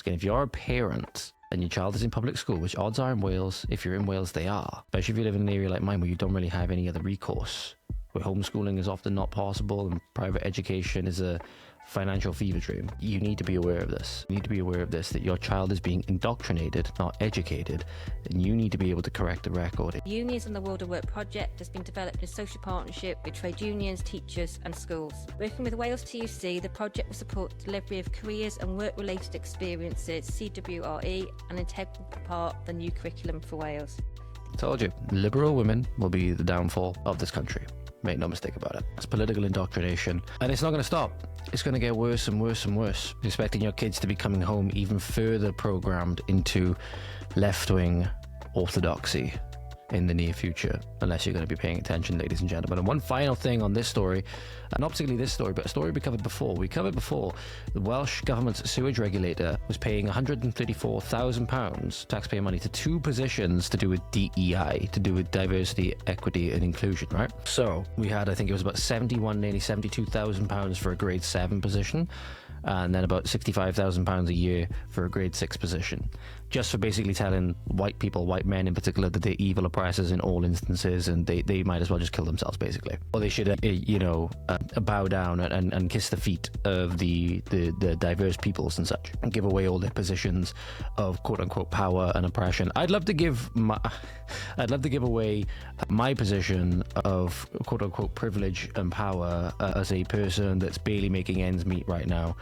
Okay, if you're a parent and your child is in public school, which odds are in Wales, if you're in Wales, they are, especially if you live in an area like mine where you don't really have any other recourse, where homeschooling is often not possible and private education is a financial fever dream. You need to be aware of this. You need to be aware of this, that your child is being indoctrinated, not educated, and you need to be able to correct the record. Unions and the World of Work project has been developed in social partnership with trade unions, teachers and schools. Working with Wales TUC, the project will support delivery of careers and work-related experiences, CWRE, an integral part of the new curriculum for Wales. I told you, liberal women will be the downfall of this country. Make no mistake about it. It's political indoctrination, and it's not going to stop. It's going to get worse and worse and worse. You're expecting your kids to be coming home even further programmed into left-wing orthodoxy in the near future, unless you're going to be paying attention, ladies and gentlemen. And one final thing on this story, and not particularly this story, but a story we covered before. The Welsh government's sewage regulator was paying £134,000 taxpayer money to two positions to do with DEI, to do with diversity, equity and inclusion, right? So we had, I think it was about nearly £72,000 for a grade 7 position, and then about £65,000 a year for a grade 6 position, just for basically telling white people, white men in particular, that they're evil oppressors in all instances, and they might as well just kill themselves, basically. Or they should, bow down and kiss the feet of the diverse peoples and such, and give away all their positions of quote-unquote power and oppression. I'd love to give away my position of quote-unquote privilege and power as a person that's barely making ends meet right now.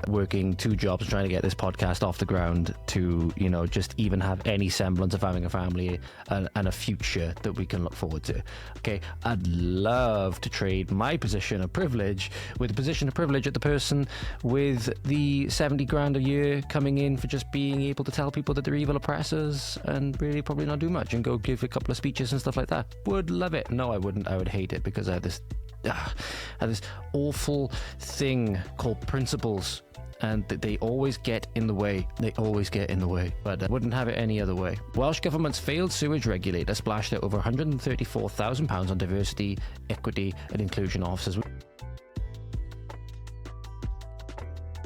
Working 2 jobs, trying to get this podcast off the ground to, just even have any semblance of having a family and a future that we can look forward to. Okay, I'd love to trade my position of privilege with the position of privilege at the person with the 70 grand a year coming in for just being able to tell people that they're evil oppressors and really probably not do much and go give a couple of speeches and stuff like that. Would love it. No, I wouldn't. I would hate it because I have this awful thing called principles, and they always get in the way. But I wouldn't have it any other way. Welsh government's failed sewage regulator splashed out over £134,000 on diversity, equity and inclusion officers.